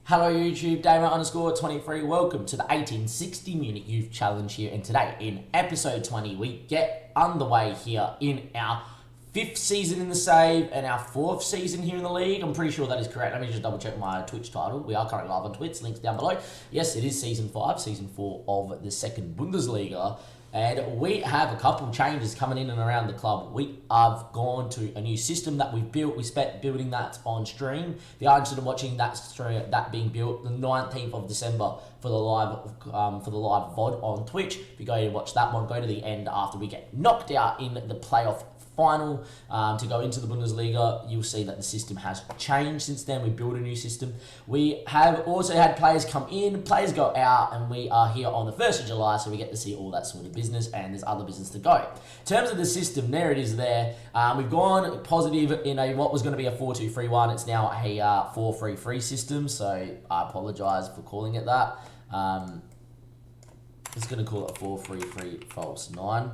Hello YouTube, Damer_23. Welcome to the 1860 Munich Youth Challenge here, and today in episode 20 we get underway here in our 5th season in the save and our 4th season here in the league. I'm pretty sure that is correct. Let me just double check my Twitch title. We are currently live on Twitch, links down below. Yes, it is season 5, season 4 of the second Bundesliga. And we have a couple changes coming in and around the club. We have gone to a new system that we've built. We spent building that on stream. If you are interested in watching that being built, the 19th of December for the live VOD on Twitch. If you go and watch that one, go to the end after we get knocked out in the playoff final to go into the Bundesliga. You'll see that the system has changed since then. We built a new system. We have also had players come in, players go out, and we are here on the 1st of July, so we get to see all that sort of business, and there's other business to go. In terms of the system, there it is there. We've gone positive in what was going to be a 4-2-3-1. It's now a 4-3-3 system, so I apologise for calling it that. It's going to call it a 4-3-3 false 9.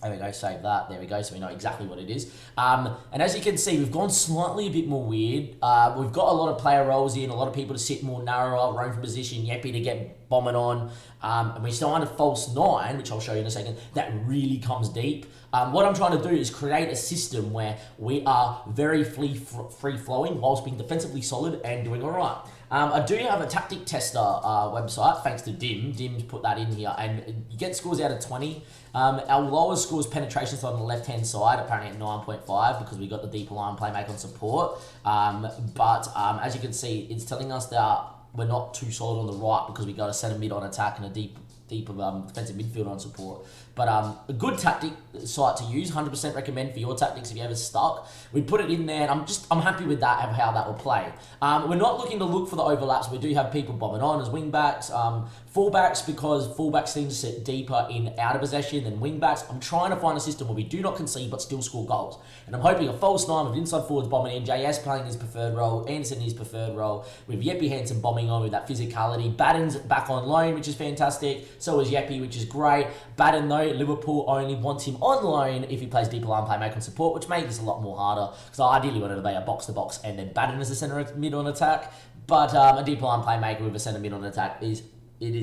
There we go, save that. There we go, so we know exactly what it is. And as you can see, we've gone slightly a bit more weird. We've got a lot of player roles in, a lot of people to sit more narrower, roam from position, Yeppy to get bombing on. And we signed a false 9, which I'll show you in a second, that really comes deep. What I'm trying to do is create a system where we are very free-flowing whilst being defensively solid and doing all right. I do have a tactic tester website, thanks to Dim. Dim's put that in here, and you get scores out of 20. Our lowest score is penetration on the left-hand side, apparently at 9.5, because we got the deeper line playmaker on support. As you can see, it's telling us that we're not too solid on the right because we got a centre mid on attack and a deeper defensive midfield on support. But a good tactic site to use, 100% recommend for your tactics if you're ever stuck. We put it in there, and I'm happy with that, of how that will play. We're not looking to look for the overlaps. We do have people bombing on as wing-backs, full-backs, because full-backs seem to sit deeper in out of possession than wing-backs. I'm trying to find a system where we do not concede but still score goals. And I'm hoping a false 9 with inside forwards bombing in, JS playing his preferred role, Anderson his preferred role, with Yeppy Hansen bombing on with that physicality. Badden's back on loan, which is fantastic. So is Yeppy, which is great. Batten, though, Liverpool only wants him on loan if he plays deeper line playmaker on support, which makes this a lot more harder, because I ideally wanted to be a box-to-box and then Batten as a centre mid on attack. But a deeper line playmaker with a centre mid on attack is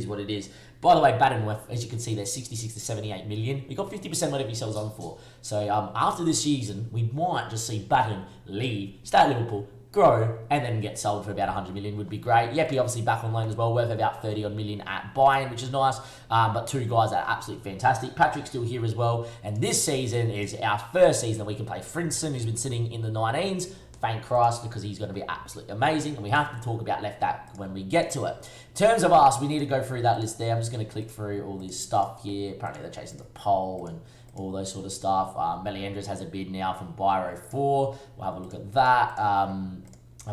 what it is. By the way, Batten worth, as you can see, they're 66 to 78 million. We got 50% whatever he sells on for. So after this season, we might just see Batten leave, stay at Liverpool, grow, and then get sold for about 100 million would be great. Yeppy obviously back on loan as well, worth about 30 odd million at Bayern, which is nice. But two guys that are absolutely fantastic. Patrick's still here as well, and this season is our first season that we can play Frinson, who's been sitting in the 19s. Thank Christ, because he's going to be absolutely amazing, and we have to talk about left back when we get to it. In terms of us, we need to go through that list there. I'm just going to click through all this stuff here. Apparently they're chasing the poll and all those sort of stuff. Meliandres has a bid now from Biro 4. We'll have a look at that. And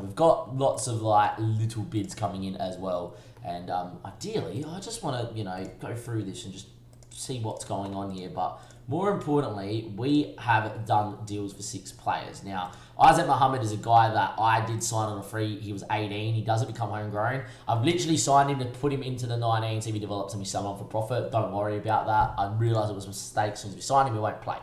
we've got lots of little bids coming in as well. And ideally, I just want to go through this and just see what's going on here. But more importantly, we have done deals for 6 players. Now, Isaac Mohammed is a guy that I did sign on a free. He was 18. He doesn't become homegrown. I've literally signed him to put him into the 19, see if he develops and we sell him for profit. Don't worry about that. I realised it was a mistake. As soon as we signed him, he won't play.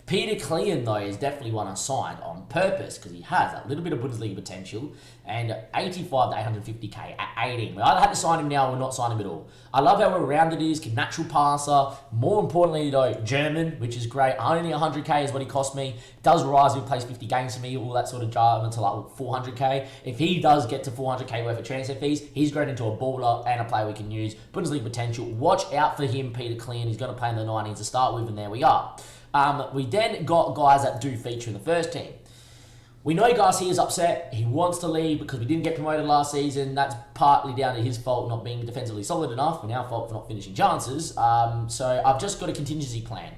Peter Klein, though, is definitely one I signed on purpose because he has a little bit of Bundesliga potential, and 85 to 850k at 18. We either had to sign him now or not sign him at all. I love how well-rounded he is, natural passer. More importantly, though, German, which is great. Only 100k is what he cost me. Does rise if he plays 50 games for me, all that sort of jargon, to 400k. If he does get to 400k worth of transfer fees, he's grown into a baller and a player we can use. Bundesliga potential. Watch out for him, Peter Klein. He's going to play in the 19s to start with, and there we are. We then got guys that do feature in the first team. We know Garcia's upset. He wants to leave because we didn't get promoted last season. That's partly down to his fault not being defensively solid enough, and our fault for not finishing chances. So I've just got a contingency plan.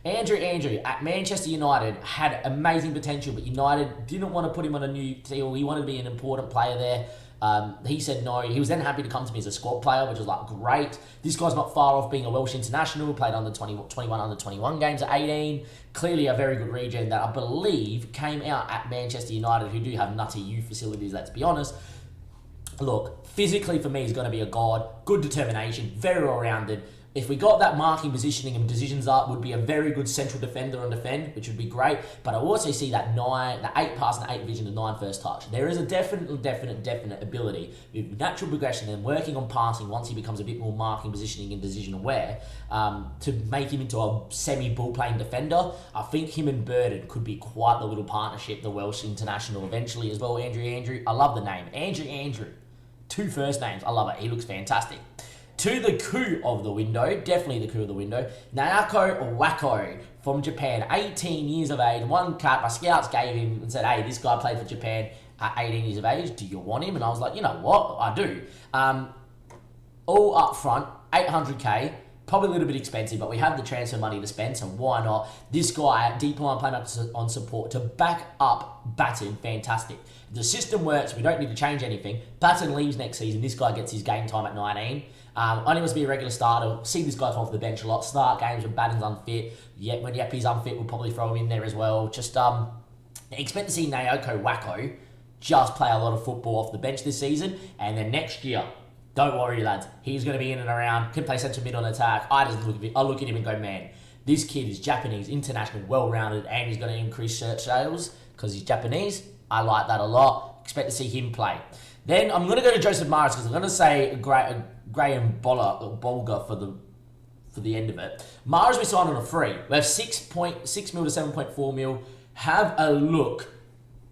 Andrew at Manchester United had amazing potential, but United didn't want to put him on a new deal. He wanted to be an important player there. He said no. He was then happy to come to me as a squad player, which was great. This guy's not far off being a Welsh international, played under 21 under 21 games at 18. Clearly a very good regen that I believe came out at Manchester United, who do have nutty youth facilities, let's be honest. Look, physically for me, he's going to be a god. Good determination, very well-rounded. If we got that marking, positioning, and decisions up, would be a very good central defender on defend, which would be great. But I also see that 8 pass and 8 vision and 9 first touch. There is a definite ability with natural progression and working on passing once he becomes a bit more marking, positioning, and decision aware, to make him into a semi-ball playing defender. I think him and Burden could be quite the little partnership, the Welsh international eventually as well. Andrew. I love the name. Andrew. 2 first names. I love it. He looks fantastic. To the coup of the window, definitely the coup of the window, Naoko Wako from Japan, 18 years of age, 1 cap. My scouts gave him and said, hey, this guy played for Japan at 18 years of age. Do you want him? And I was like, you know what? I do. All up front, 800k. Probably a little bit expensive, but we have the transfer money to spend, so why not? This guy, deep line playing on support to back up Batten, fantastic. The system works, we don't need to change anything. Batten leaves next season, this guy gets his game time at 19. Only wants to be a regular starter. See this guy come off the bench a lot. Start games when Batten's unfit. Yet when Yeppy's unfit, we'll probably throw him in there as well. Just expect to see Naoko Wako just play a lot of football off the bench this season, and then next year, don't worry, lads. He's going to be in and around. Can play centre mid on attack. I look at him and go, man, this kid is Japanese, international, well-rounded, and he's going to increase shirt sales because he's Japanese. I like that a lot. Expect to see him play. Then I'm going to go to Joseph Maris because I'm going to say Graham Bolger for the end of it. Maris we signed on a free. We have 6.6 mil to 7.4 mil. Have a look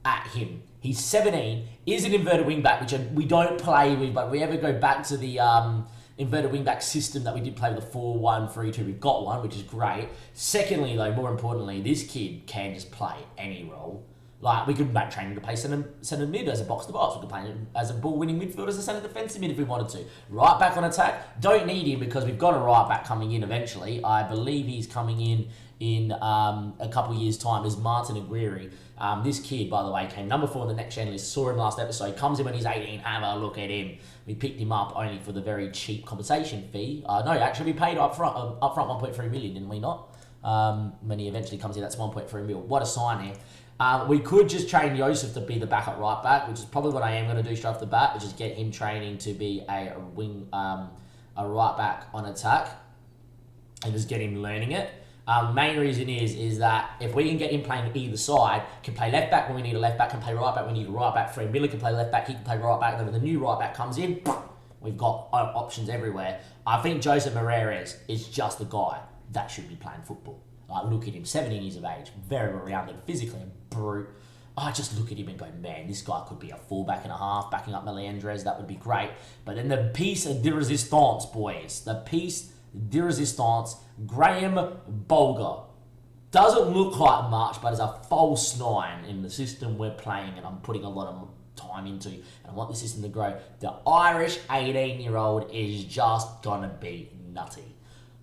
at him. He's 17, is an inverted wingback, which we don't play with, but if we ever go back to the inverted wingback system that we did play with the 4-1-3-2, we've got one, which is great. Secondly, though, more importantly, this kid can just play any role. Like, we could train him to play centre mid as a box-to-box. We could play him as a ball-winning midfielder, as a centre defensive mid if we wanted to. Right back on attack, don't need him because we've got a right back coming in eventually. I believe he's coming in a couple of years' time is Martin Aguirre. This kid, by the way, came number 4 on the next gen list. Saw him last episode. Comes in when he's 18. Have a look at him. We picked him up only for the very cheap compensation fee. No, actually, we paid up front 1.3 million, didn't we not? When he eventually comes in, that's 1.3 million. What a sign here. We could just train Joseph to be the backup right back, which is probably what I am going to do straight off the bat, which is get him training to be a right back on attack, and just get him learning it. Main reason is that if we can get him playing either side, can play left back when we need a left back, can play right back when we need a right back. Fred Miller can play left back, he can play right back. Then when the new right back comes in, we've got options everywhere. I think Joseph Moreira is just the guy that should be playing football. Like, look at him, 17 years of age, very well-rounded, physically a brute. I just look at him and go, man, this guy could be a fullback and a half, backing up Meliandres, that would be great. But then the piece de resistance, boys, the piece de resistance, Graham Bolger. Doesn't look like much, but is a false 9 in the system we're playing, and I'm putting a lot of time into, and I want the system to grow. The Irish 18-year-old is just gonna be nutty.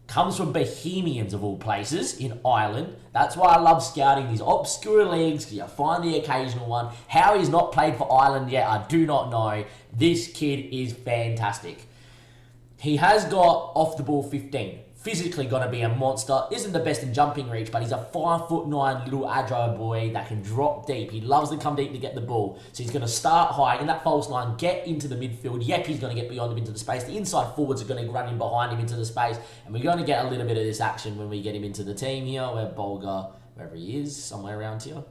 Comes from Bohemians of all places in Ireland. That's why I love scouting these obscure leagues, because you find the occasional one. How he's not played for Ireland yet, I do not know. This kid is fantastic. He has got off the ball 15. Physically going to be a monster. Isn't the best in jumping reach, but he's a 5'9" little agile boy that can drop deep. He loves to come deep to get the ball. So he's going to start high in that false line, get into the midfield. Yep, he's going to get beyond him into the space. The inside forwards are going to run in behind him into the space. And we're going to get a little bit of this action when we get him into the team here, where Bolger, wherever he is, somewhere around here,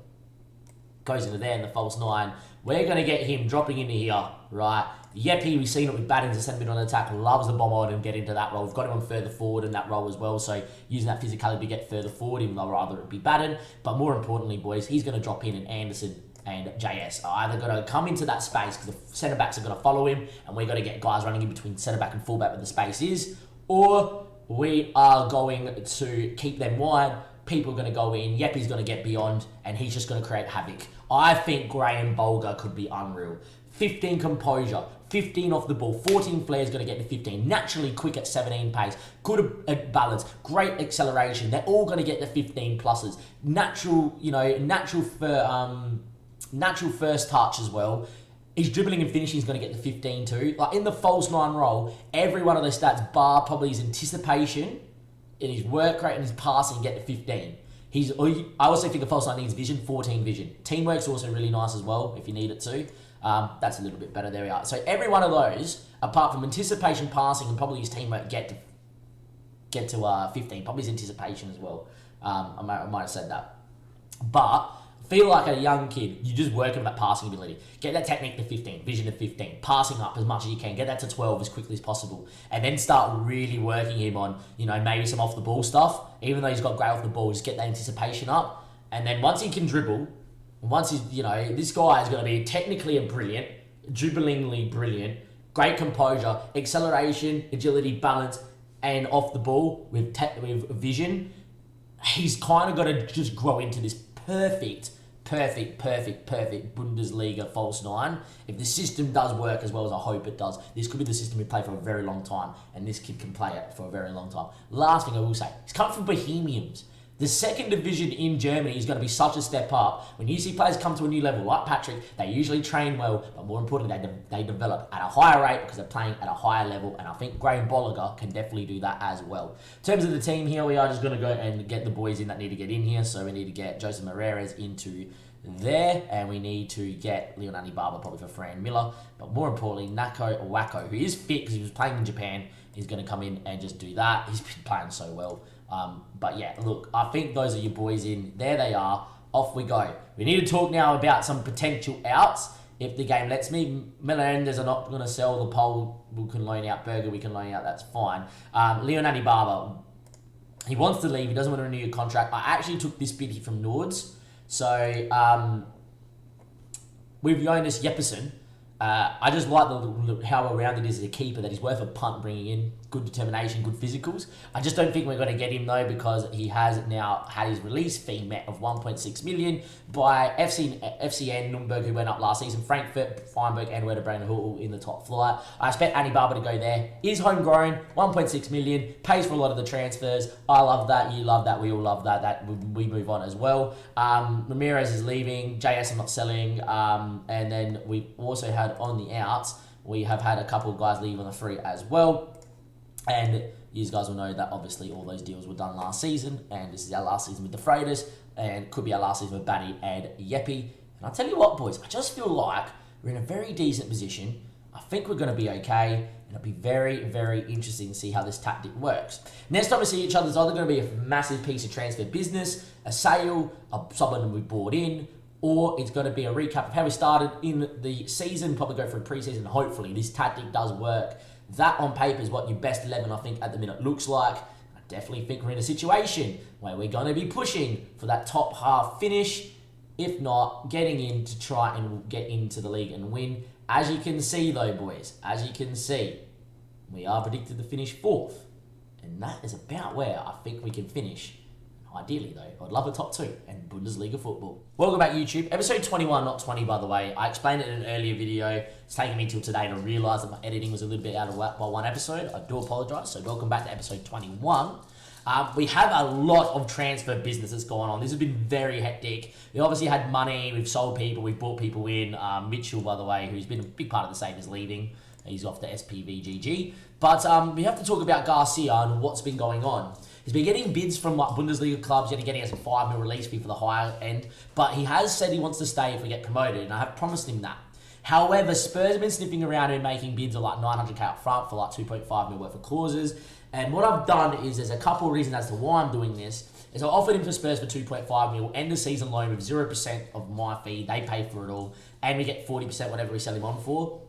goes into there in the false 9. We're going to get him dropping into here, right? Yeppy, we've seen it with Battens, a centre mid on attack, loves the bomb on and get into that role. We've got him on further forward in that role as well, so using that physicality to get further forward, even though rather it be Batten. But more importantly, boys, he's going to drop in, and Anderson and JS are either going to come into that space because the centre-backs are going to follow him, and we're going to get guys running in between centre-back and full-back where the space is, or we are going to keep them wide. People are going to go in, Yeppy's going to get beyond, and he's just going to create havoc. I think Graham Bolger could be unreal. 15 composure, 15 off the ball, 14 flair is going to get to 15. Naturally quick at 17 pace, good at balance, great acceleration. They're all going to get the 15 pluses. Natural first touch as well. His dribbling and finishing is going to get the 15 too. Like in the false 9 role, every one of those stats, bar probably his anticipation, in his work rate and his passing, get to 15. I also think a false 9 needs vision, 14 vision. Teamwork's also really nice as well, if you need it to. That's a little bit better. There we are. So every one of those, apart from anticipation, passing, and probably his teamwork, get to get to 15. Probably his anticipation as well. I might have said that. But feel like a young kid, you just work on that passing ability. Get that technique to 15, vision to 15, passing up as much as you can. Get that to 12 as quickly as possible. And then start really working him on, maybe some off the ball stuff. Even though he's got great off the ball, just get that anticipation up. And then once he can dribble, once he's, this guy is going to be technically a brilliant, dribblingly brilliant, great composure, acceleration, agility, balance, and off the ball with vision. He's kind of got to just grow into this perfect Bundesliga false nine. If the system does work as well as I hope it does, this could be the system we play for a very long time, and this kid can play it for a very long time. Last thing I will say, he's come from Bohemians. The second division in Germany is going to be such a step up. When you see players come to a new level, like Patrick, they usually train well, but more importantly, they develop at a higher rate because they're playing at a higher level, and I think Graham Bolliger can definitely do that as well. In terms of the team here, we are just going to go and get the boys in that need to get in here. So we need to get Joseph Moreira into there, and we need to get Leonardo Barber probably for Fran Miller, but more importantly, Nako Owako, who is fit because he was playing in Japan, is going to come in and just do that. He's been playing so well. But yeah, look, I think those are your boys in. There they are. Off we go. We need to talk now about some potential outs. If the game lets me, Melendez are not going to sell the pole. We can loan out Berger. We can loan out. That's fine. Leonardo Barber, he wants to leave. He doesn't want to renew a contract. I actually took this bid from Nords. So with Jonas Jeppesen, I just like how around it is as a keeper, that he's worth a punt bringing in. Good determination, good physicals. I just don't think we're going to get him though, because he has now had his release fee met of 1.6 million by FCN Nuremberg, who went up last season, Frankfurt, Feinberg, and Werder Bremen, who are all in the top flight. I expect Andy Barber to go there. Is homegrown, 1.6 million, pays for a lot of the transfers. I love that, you love that, we all love that. That we move on as well. Ramirez is leaving, JS I'm not selling, and then we've also had on the outs, we have had a couple of guys leave on the free as well. And you guys will know that obviously all those deals were done last season, and this is our last season with the Freighters, and could be our last season with Batty and Yeppy. And I'll tell you what, boys, I just feel like we're in a very decent position. I think we're going to be okay, and it'll be very, very interesting to see how this tactic works. Next time we see each other, it's either going to be a massive piece of transfer business, a sale, someone we bought in, or it's going to be a recap of how we started in the season, probably go for a preseason. Hopefully this tactic does work. That on paper is what your best 11, I think, at the minute looks like. I definitely think we're in a situation where we're going to be pushing for that top half finish, if not getting in to try and get into the league and win. As you can see though, boys, as you can see, we are predicted to finish 4th. And that is about where I think we can finish. Ideally though, I'd love a top 2 and Bundesliga football. Welcome back YouTube, episode 21, not 20 by the way. I explained it in an earlier video. It's taken me till today to realise that my editing was a little bit out of whack by one episode. I do apologise, so welcome back to episode 21. We have a lot of transfer business that's going on. This has been very hectic. We obviously had money, we've sold people, we've brought people in. Mitchell, by the way, who's been a big part of the save, is leaving. He's off to SPVGG. But we have to talk about Garcia and what's been going on. He's been getting bids from like Bundesliga clubs, getting us a 5 mil release fee for the higher end, but he has said he wants to stay if we get promoted, and I have promised him that. However, Spurs have been sniffing around and making bids of like 900k up front for like 2.5 mil worth of clauses, and what I've done is, there's a couple of reasons as to why I'm doing this, is I offered him for Spurs for 2.5 mil, end the season loan with 0% of my fee, they pay for it all, and we get 40% whatever we sell him on for.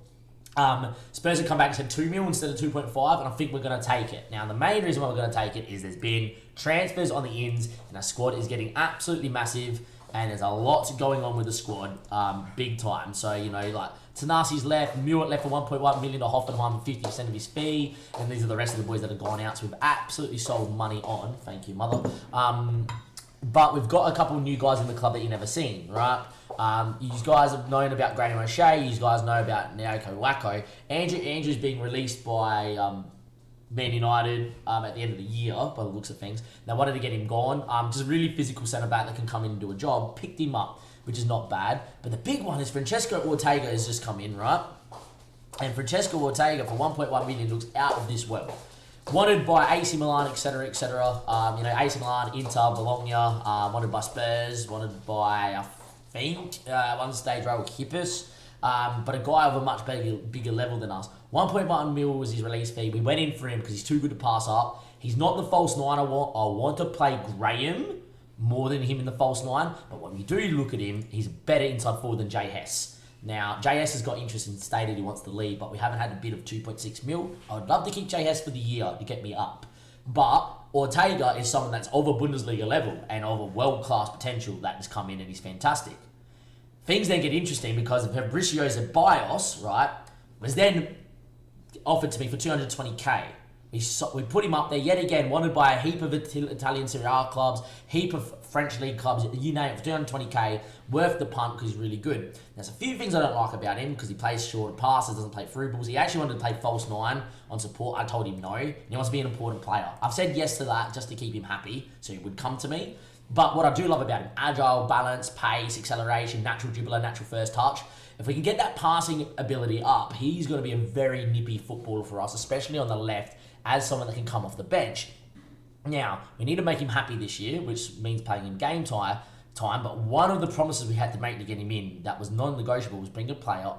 Spurs have come back and said 2 mil instead of 2.5, and I think we're going to take it. Now, the main reason why we're going to take it is there's been transfers on the ins, and our squad is getting absolutely massive, and there's a lot going on with the squad, big time. So, like, Tanasi's left, Muir left for 1.1 million to Hoffenheim, 50% of his fee, and these are the rest of the boys that have gone out, so we've absolutely sold money on. Thank you, mother. But we've got a couple of new guys in the club that you've never seen, right? You guys have known about Graham O'Shea. You guys know about Naoko Wacko. Andrew's being released by Man United at the end of the year, by the looks of things. They wanted to get him gone. Just a really physical centre-back that can come in and do a job. Picked him up, which is not bad. But the big one is Francesco Ortega has just come in, right? And Francesco Ortega for 1.1 million looks out of this world. Wanted by AC Milan, etc., etc. AC Milan, Inter, Bologna. Wanted by Spurs. Wanted by, I think, one stage Raul Kippis. But a guy of a much bigger level than us. 1.1 mil was his release fee. We went in for him because he's too good to pass up. He's not the false nine I want. I want to play Graham more than him in the false nine. But when we do look at him, he's a better inside forward than Jay Hess. Now, Jay Hess has got interest and stated he wants to leave, but we haven't had a bid of 2.6 mil. I would love to keep Jay Hess for the year to get me up. But Ortega is someone that's of a Bundesliga level and of a world-class potential that has come in and he's fantastic. Things then get interesting because Fabricio Zeballos, right, was then offered to me for 220k. We put him up there yet again, wanted by a heap of Italian Serie A clubs, heap of French league clubs, you name it, for 220k, worth the punt because he's really good. There's a few things I don't like about him because he plays short passes, doesn't play through balls. He actually wanted to play false nine on support. I told him no, and he wants to be an important player. I've said yes to that just to keep him happy, so he would come to me. But what I do love about him, agile, balance, pace, acceleration, natural dribbler, natural first touch. If we can get that passing ability up, he's going to be a very nippy footballer for us, especially on the left, as someone that can come off the bench. Now, we need to make him happy this year, which means playing him game time, but one of the promises we had to make to get him in that was non-negotiable was bring a player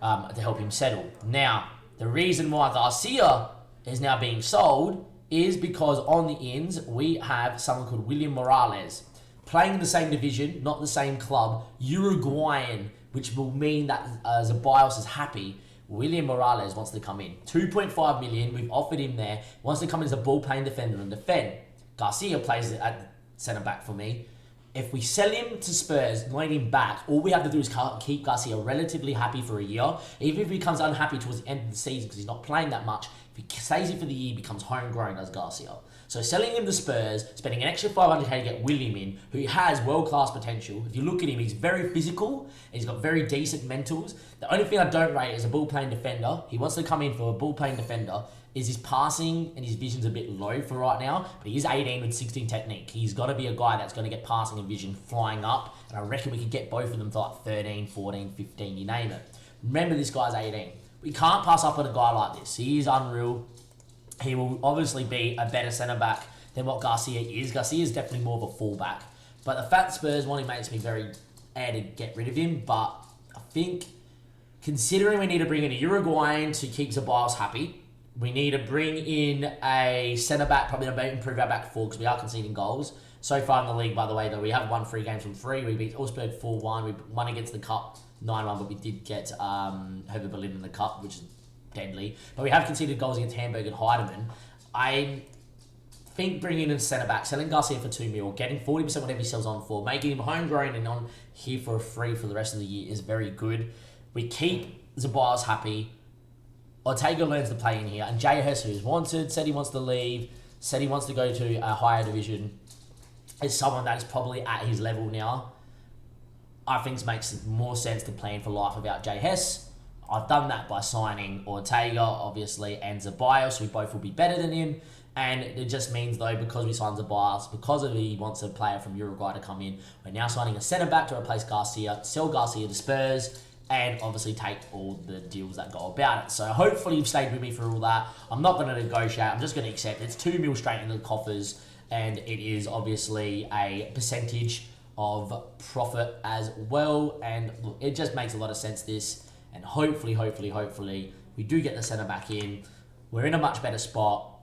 to help him settle. Now, the reason why Garcia is now being sold is because on the ends, we have someone called William Morales, playing in the same division, not the same club, Uruguayan, which will mean that Zeballos is happy. William Morales wants to come in. 2.5 million, we've offered him there. Wants to come in as a ball-playing defender and defend. Garcia plays at centre-back for me. If we sell him to Spurs, loan him back, all we have to do is keep Garcia relatively happy for a year. Even if he becomes unhappy towards the end of the season because he's not playing that much, if he stays here for the year, he becomes homegrown as Garcia. So selling him to Spurs, spending an extra 500k to get William in, who has world-class potential. If you look at him, he's very physical, and he's got very decent mentals. The only thing I don't rate is a ball-playing defender. He wants to come in for a ball-playing defender. Is his passing and his vision's a bit low for right now, but he is 18 with 16 technique. He's got to be a guy that's going to get passing and vision flying up, and I reckon we could get both of them to like 13, 14, 15, you name it. Remember, this guy's 18. We can't pass up on a guy like this. He is unreal. He will obviously be a better centre-back than what Garcia is. Garcia is definitely more of a full-back. But the fact Spurs want him makes me very to get rid of him. But I think, considering we need to bring in a Uruguayan to keep Zeballos happy, we need to bring in a centre-back, probably to improve our back four because we are conceding goals. So far in the league, by the way, though, we have won 3 games from 3. We beat Augsburg 4-1. We won against the Cup 9-1, but we did get Hertha Berlin in the Cup, which is deadly. But we have conceded goals against Hamburg and Heidemann. I think bringing in a centre-back, selling Garcia for 2 mil, getting 40% whatever he sells on for, making him homegrown and on here for free for the rest of the year is very good. We keep Zeballos happy. Ortega learns to play in here, and Jay Hess, who's wanted, said he wants to leave, said he wants to go to a higher division, is someone that is probably at his level now. I think it makes more sense to plan for life without Jay Hess. I've done that by signing Ortega, obviously, and Zeballos, who both will be better than him. And it just means, though, because we signed Zeballos, because he wants a player from Uruguay to come in, we're now signing a centre-back to replace Garcia, sell Garcia to Spurs, and obviously take all the deals that go about it. So hopefully you've stayed with me for all that. I'm not going to negotiate. I'm just going to accept. It's 2 mil straight into the coffers, and it is obviously a percentage of profit as well. And look, it just makes a lot of sense, this. And hopefully, we do get the centre-back in. We're in a much better spot,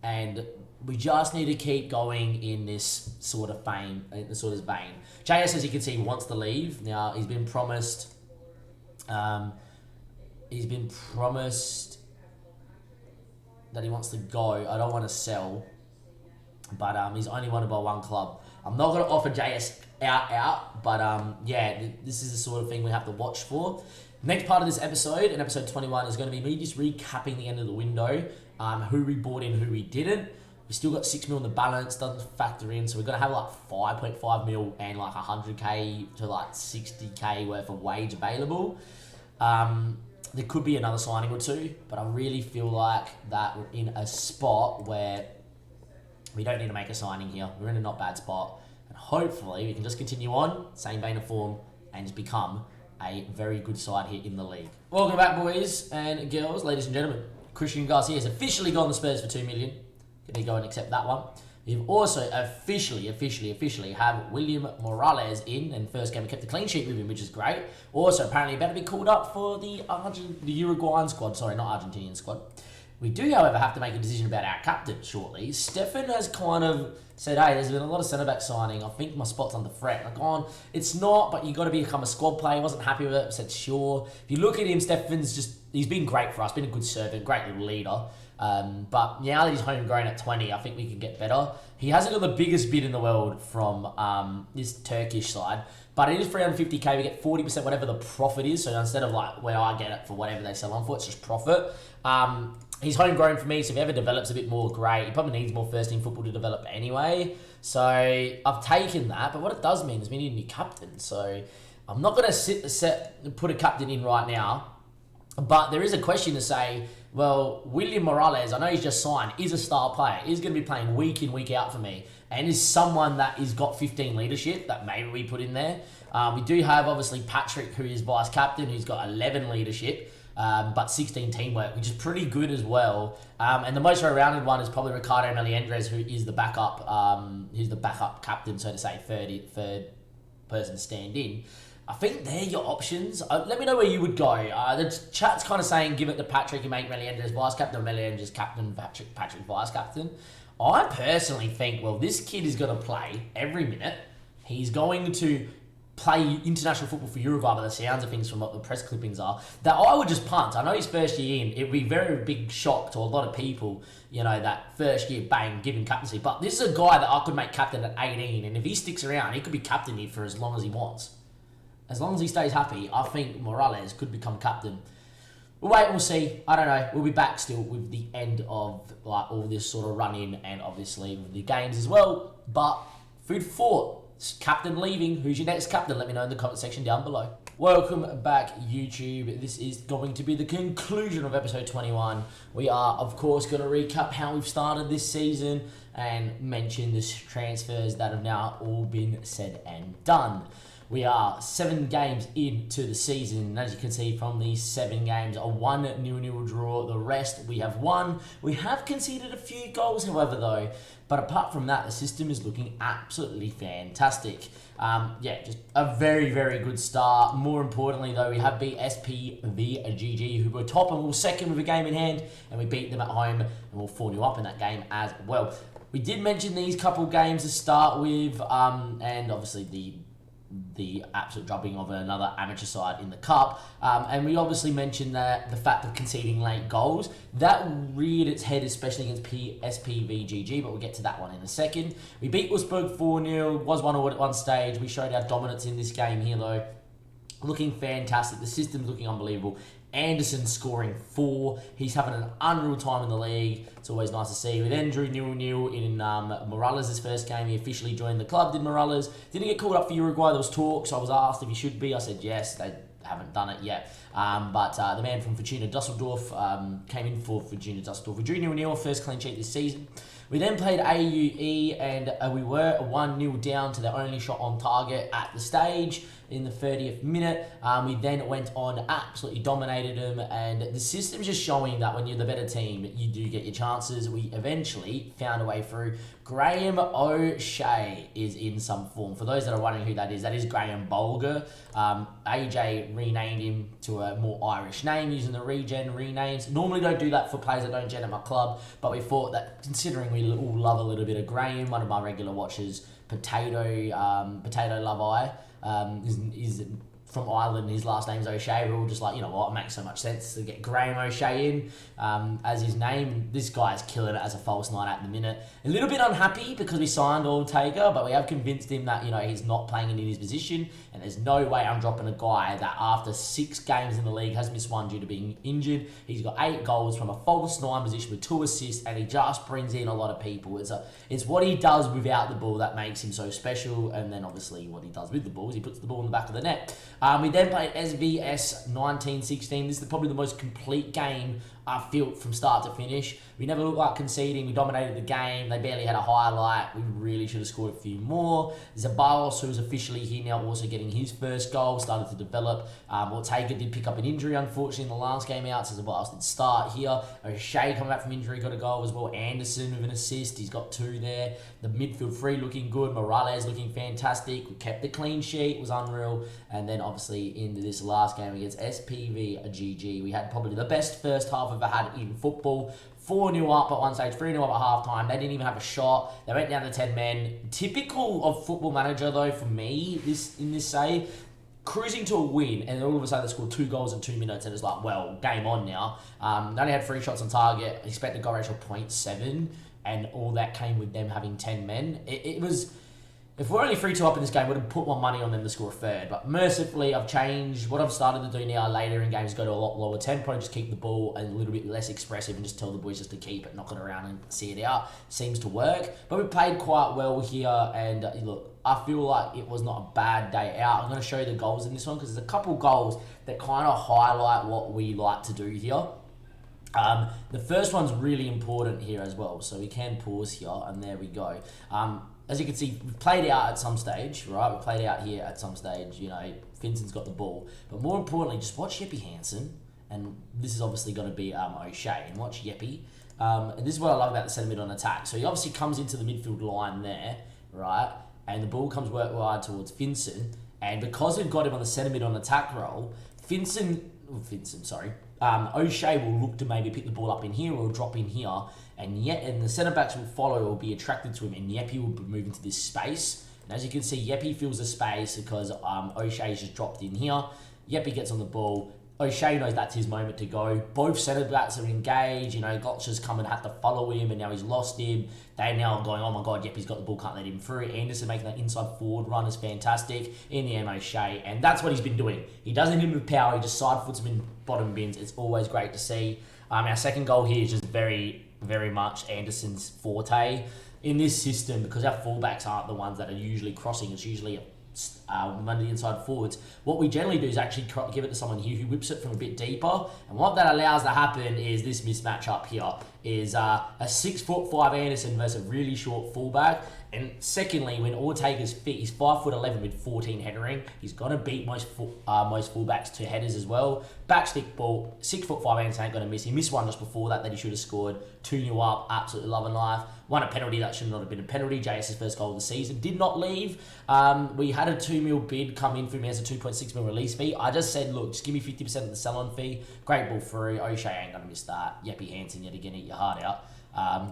and we just need to keep going in this sort of vein. JS, as you can see, wants to leave. Now, he's been promised that he wants to go. I don't want to sell, but he's only wanted by one club. I'm not going to offer JS out, but yeah, this is the sort of thing we have to watch for. Next part of this episode, in episode 21, is going to be me just recapping the end of the window, who we bought in, who we didn't. We still got 6 mil in the balance, doesn't factor in, so we're going to have like 5.5 mil and like 100k to like 60k worth of wage available. There could be another signing or two, but I really feel like that we're in a spot where we don't need to make a signing here. We're in a not bad spot, and hopefully we can just continue on, same vein of form, and just become a very good side here in the league. Welcome back, boys and girls, ladies and gentlemen. Christian Garcia has officially gone to Spurs for 2 million. Can he go and accept that one? We've also officially have William Morales in, and first game we kept a clean sheet with him, which is great. Also, apparently about to be called up for the Uruguayan squad. Sorry, not Argentinian squad. We do, however, have to make a decision about our captain shortly. Stefan has kind of said, hey, there's been a lot of centre-back signing. I think my spot's under threat. Like, it's not, but you've got to become a squad player. He wasn't happy with it. Said, sure. If you look at him, Stefan's he's been great for us, been a good servant, great little leader. But now that he's homegrown at 20, I think we can get better. He hasn't got the biggest bid in the world from this Turkish side, but it is 350k. We get 40% whatever the profit is. So instead of like where I get it for whatever they sell on for, it's just profit. He's homegrown for me, so if he ever develops a bit more, great. He probably needs more first team football to develop anyway. So I've taken that, but what it does mean is we need a new captain. So I'm not going to put a captain in right now. But there is a question to say, well, William Morales, I know he's just signed, is a star player, is going to be playing week in, week out for me, and is someone that has got 15 leadership that maybe we put in there. We do have, obviously, Patrick, who is vice captain, who's got 11 leadership, but 16 teamwork, which is pretty good as well. And the most well-rounded one is probably Ricardo Meliendres, who is the backup, captain, so to say, third person stand-in. I think they're your options. Let me know where you would go. The chat's kind of saying give it to Patrick and make Meliendres vice captain, or Meliendres captain, Patrick vice captain. I personally think, well, this kid is going to play every minute. He's going to play international football for Uruguay, by the sounds of things from what the press clippings are, that I would just punt. I know his first year in, it would be a very big shock to a lot of people, that first year, bang, give him captaincy. But this is a guy that I could make captain at 18, and if he sticks around, he could be captain here for as long as he wants. As long as he stays happy, I think Morales could become captain. We'll wait and we'll see. I don't know. We'll be back still with the end of all this sort of run-in and obviously with the games as well. But food for thought. Captain leaving. Who's your next captain? Let me know in the comment section down below. Welcome back, YouTube. This is going to be the conclusion of episode 21. We are, of course, going to recap how we've started this season and mention the transfers that have now all been said and done. We are 7 games into the season, and as you can see from these 7 games, a 1-0 draw. The rest we have won. We have conceded a few goals, however, though. But apart from that, the system is looking absolutely fantastic. Just a very, very good start. More importantly, though, we have beat SPVGG, who were top and we were second with a game in hand, and we beat them at home, and we'll 4-0 up in that game as well. We did mention these couple games to start with, and obviously the absolute drubbing of another amateur side in the cup, and we obviously mentioned that the fact of conceding late goals that reared its head, especially against SPVGG, but we'll get to that one in a second. We beat Wolfsburg 4-0, was 1-0 at one stage. We showed our dominance in this game here though, looking fantastic. The system's looking unbelievable. Anderson scoring 4. He's having an unreal time in the league. It's always nice to see. We then drew 0-0 in Morales' first game. He officially joined the club, did Morales. Didn't get called up for Uruguay. There was talk, so I was asked if he should be. I said yes. They haven't done it yet. But the man from Fortuna Dusseldorf came in for Fortuna Dusseldorf. We drew 0-0, first clean sheet this season. We then played AUE, and we were 1-0 down to their only shot on target at the stage in the 30th minute. We then went on, absolutely dominated them, and the system's just showing that when you're the better team, you do get your chances. We eventually found a way through. Graham O'Shea is in some form. For those that are wondering who that is Graham Bolger. AJ renamed him to a more Irish name using the regen renames. Normally don't do that for players that don't gen at my club, but we thought that considering we all love a little bit of Graham, one of my regular watchers, Potato Love Eye, is from Ireland. His last name's O'Shea. We're all just like, you know what, it makes so much sense to get Graham O'Shea in as his name. This guy's killing it as a false 9 at the minute. A little bit unhappy because we signed Ortega, but we have convinced him that, he's not playing in his position, and there's no way I'm dropping a guy that after 6 games in the league has missed 1 due to being injured. He's got 8 goals from a false 9 position with 2 assists, and he just brings in a lot of people. It's what he does without the ball that makes him so special, and then obviously what he does with the ball is he puts the ball in the back of the net. We then played SVS 1916. This is probably the most complete game I feel from start to finish. We never looked like conceding. We dominated the game. They barely had a highlight. We really should have scored a few more. Zabalos, who's officially here now, also getting his first goal, started to develop. Ortega did pick up an injury, unfortunately, in the last game out, so Zabalos did start here. O'Shea coming back from injury got a goal as well. Anderson with an assist. He's got 2 there. The midfield 3 looking good. Morales looking fantastic. We kept the clean sheet. It was unreal. And then obviously into this last game against SPVGG, we had probably the best first half I've ever had in football. 4-0 up at one stage, 3-0 up at half time. They didn't even have a shot. They went down to 10 men. Typical of Football Manager, though, for me, in this save, cruising to a win, and then all of a sudden they scored 2 goals in 2 minutes, and it's like, well, game on now. They only had 3 shots on target, expected goal ratio 0.7, and all that came with them having 10 men. It was... If we're only 3-2 up in this game, I would have put my money on them to score a third. But mercifully, I've changed. What I've started to do now later in games, go to a lot lower tempo, just keep the ball a little bit less expressive and just tell the boys just to keep it, knock it around and see it out. Seems to work. But we played quite well here. And look, I feel like it was not a bad day out. I'm going to show you the goals in this one because there's a couple goals that kind of highlight what we like to do here. The first one's really important here as well. So we can pause here and there we go. As you can see, we've played out at some stage, right? We've played out here at some stage, you know, Vincent's got the ball. But more importantly, just watch Jeppe Hansen, and this is obviously going to be O'Shea, and watch Jeppe. And this is what I love about the centre mid on attack. So he obviously comes into the midfield line there, right? And the ball comes wide towards Vincent, and because we've got him on the centre mid on attack role, O'Shea will look to maybe pick the ball up in here or drop in here, and the centre backs will follow or be attracted to him, and Jeppe will be moving to this space. And as you can see, Jeppe fills the space because O'Shea's just dropped in here. Jeppe gets on the ball. O'Shea knows that's his moment to go. Both centre backs are engaged. You know, Gotcha's come and had to follow him, and now he's lost him. They're now going, oh my God, Jeppe's got the ball, can't let him through. Anderson making that inside forward run is fantastic. In the end, O'Shea, and that's what he's been doing. He doesn't hit him with power, he just side foots him in bottom bins. It's always great to see. Our second goal here is just very, very much Anderson's forte. In this system, because our fullbacks aren't the ones that are usually crossing, it's usually one of the inside forwards. What we generally do is actually give it to someone here who whips it from a bit deeper, and what that allows to happen is this mismatch up here is a 6'5" Anderson versus a really short fullback. And secondly, when Ortega's fit, he's 5'11" with 14 headering. He's gonna beat most fullbacks to headers as well. Backstick ball, 6'5" Anderson ain't gonna miss. He missed one just before that he should have scored. 2-0 up, absolutely loving life. Won a penalty that should not have been a penalty. JS's first goal of the season did not leave. We had a 2 mil bid come in for me as a 2.6 mil release fee. I just said, look, just give me 50% of the sell-on fee. Great ball through. O'Shea ain't gonna miss that. Jeppe Hansen yet again, eat your heart out.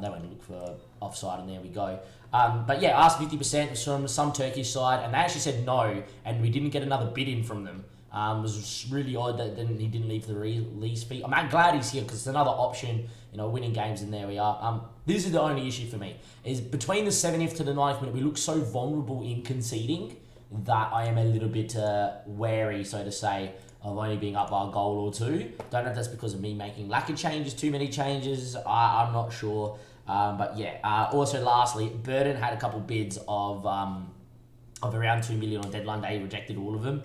They went to look for offside, and there we go. But yeah, asked 50% from some Turkish side, and they actually said no, and we didn't get another bid in from them. It was really odd that he didn't leave the release fee. I'm glad he's here because it's another option, you know, winning games, and there we are. This is the only issue for me, is between the 70th to the 90th minute, we look so vulnerable in conceding that I am a little bit wary, so to say, of only being up by a goal or two. Don't know if that's because of me making lack of changes, too many changes, I'm not sure. But yeah, also lastly, Burton had a couple bids of around 2 million on deadline day. He rejected all of them.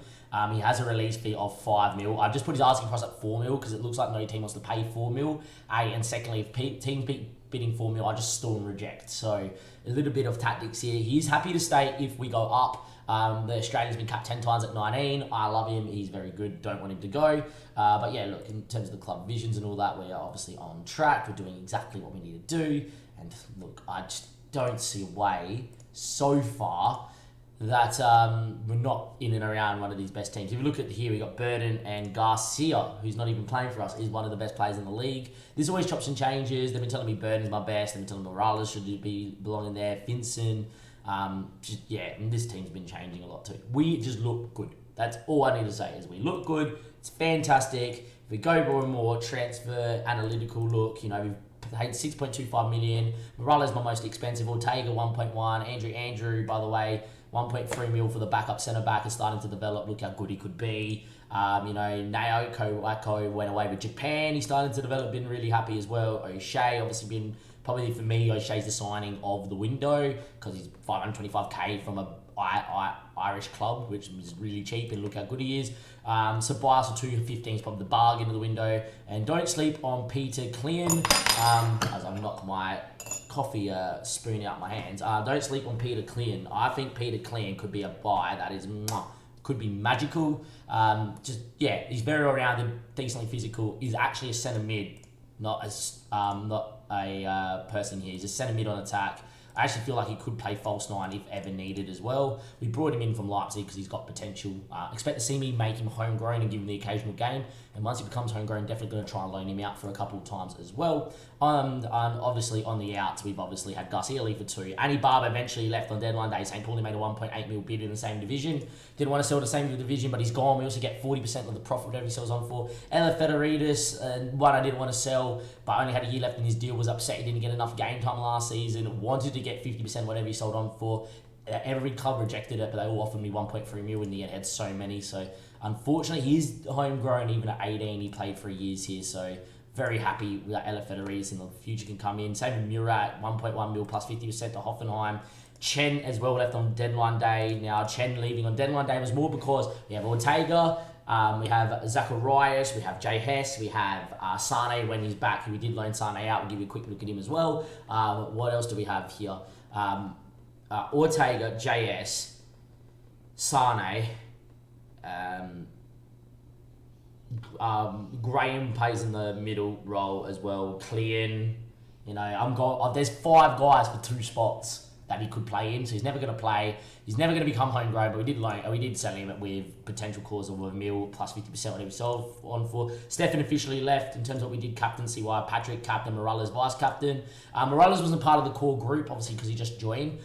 He has a release fee of 5 mil. I've just put his asking price at 4 mil because it looks like no team wants to pay 4 mil. And secondly, if teams bidding 4 mil, I just stall and reject. So a little bit of tactics here. He's happy to stay if we go up. The Australian's been capped 10 times at 19. I love him. He's very good. Don't want him to go. But yeah, look, in terms of the club visions and all that, we are obviously on track. We're doing exactly what we need to do. And look, I just don't see a way so far that we're not in and around one of these best teams. If you look at here, we got Burton and Garcia, who's not even playing for us, is one of the best players in the league. There's always chops and changes. They've been telling me Burton's my best. They've been telling me Morales should be belonging there. Vincent. And this team's been changing a lot too. We just look good. That's all I need to say is we look good. It's fantastic. If we go more and more transfer analytical look, you know, we've paid 6.25 million. Morales my most expensive. Ortega 1.1. Andrew, by the way, 1.3 mil for the backup centre back is starting to develop. Look how good he could be. Naoko Wako went away with Japan. He's starting to develop. Been really happy as well. O'Shea obviously been. Probably for me, O'Shea's the signing of the window because he's 525k from a Irish club, which is really cheap, and look how good he is. Sabias for 215 is probably the bargain of the window. And don't sleep on Peter Clean, as I knock my coffee spoon out my hands. Don't sleep on Peter Clean. I think Peter Clean could be a buy that is could be magical. He's very all-rounded, decently physical. He's actually a centre mid, not a person here. He's a centre mid on attack. I actually feel like he could play false 9 if ever needed as well. We brought him in from Leipzig because he's got potential. Expect to see me make him homegrown and give him the occasional game. And once he becomes homegrown, definitely going to try and loan him out for a couple of times as well. And obviously on the outs, we've obviously had Gus Ely for 2. Annie Barber eventually left on deadline day. St. Pauli made a 1.8 mil bid in the same division. Didn't want to sell the same division, but he's gone. We also get 40% of the profit whatever he sells on for. Ella Federidis, one I didn't want to sell, but only had a year left in his deal, was upset he didn't get enough game time last season, wanted to get 50% whatever he sold on for. Every club rejected it, but they all offered me 1.3 mil in the end, had so many. So unfortunately, he's homegrown even at 18. He played 3 years here, so very happy with that Ella Federidis in the future can come in. Same with Murat, 1.1 mil plus 50% to Hoffenheim. Chen as well left on deadline day. Now, Chen leaving on deadline day was more because we have Ortega, we have Zacharias, we have Jay Hess, we have Sane when he's back. We did loan Sane out. We'll give you a quick look at him as well. What else do we have here? Ortega, JS, Sane, Graham plays in the middle role as well. Clean, there's 5 guys for 2 spots that he could play in, so he's never going to play. He's never going to become homegrown, but we did sell him with potential clause of a mil plus 50% whatever he sold on for. Stefan officially left in terms of what we did captaincy wise. Patrick captain, Morales vice captain. Morales wasn't part of the core group, obviously, because he just joined.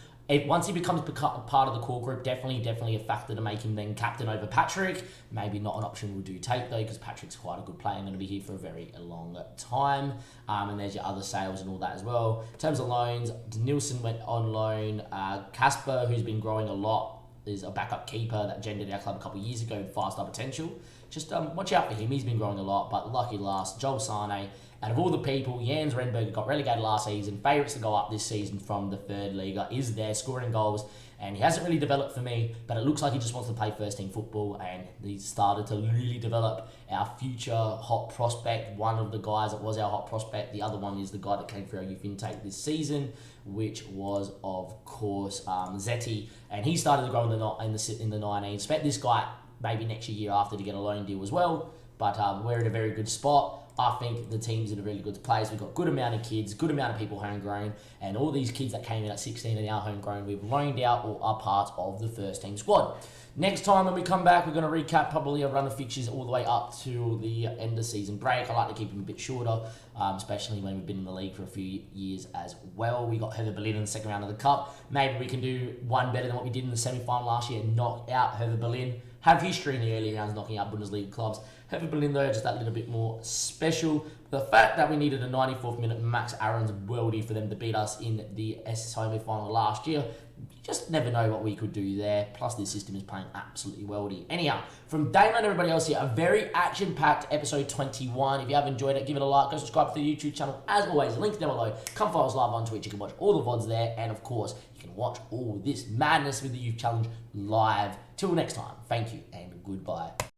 Once he becomes part of the core group, definitely a factor to make him then captain over Patrick. Maybe not an option we'll do take though, because Patrick's quite a good player and going to be here for a very long time. And there's your other sales and all that as well. In terms of loans, Nilsson went on loan. Casper, who's been growing a lot, is a backup keeper that gendered our club a couple of years ago with 5-star potential. Just watch out for him. He's been growing a lot, but lucky last, Joel Sane. Out of all the people, Jens Renberg got relegated last season. Favourites to go up this season from the third Liga is there, scoring goals. And he hasn't really developed for me, but it looks like he just wants to play first-team football. And he started to really develop our future hot prospect. One of the guys that was our hot prospect. The other one is the guy that came through our youth intake this season, which was, of course, Zeti. And he started to grow in the 19. Expect this guy maybe next year after to get a loan deal as well. But we're in a very good spot. I think the team's in a really good place. We've got good amount of kids, good amount of people homegrown, and all these kids that came in at 16 are now homegrown. We've loaned out or are part of the first team squad. Next time when we come back, we're going to recap probably a run of fixtures all the way up to the end of season break. I like to keep them a bit shorter, especially when we've been in the league for a few years as well. We got Hertha Berlin in the second round of the Cup. Maybe we can do one better than what we did in the semi-final last year and knock out Hertha Berlin. Have history in the early rounds knocking out Bundesliga clubs. Hertha Berlin though, just that little bit more special. The fact that we needed a 94th minute Max Aaron's worldie for them to beat us in the SS semi-final last year. You just never know what we could do there. Plus, this system is playing absolutely worldy. Anyhow, from Damon and everybody else here, a very action-packed episode 21. If you have enjoyed it, give it a like. Go subscribe to the YouTube channel. As always, links down below. Come follow us live on Twitch. You can watch all the VODs there. And, of course, you can watch all this madness with the Youth Challenge live. Till next time, thank you and goodbye.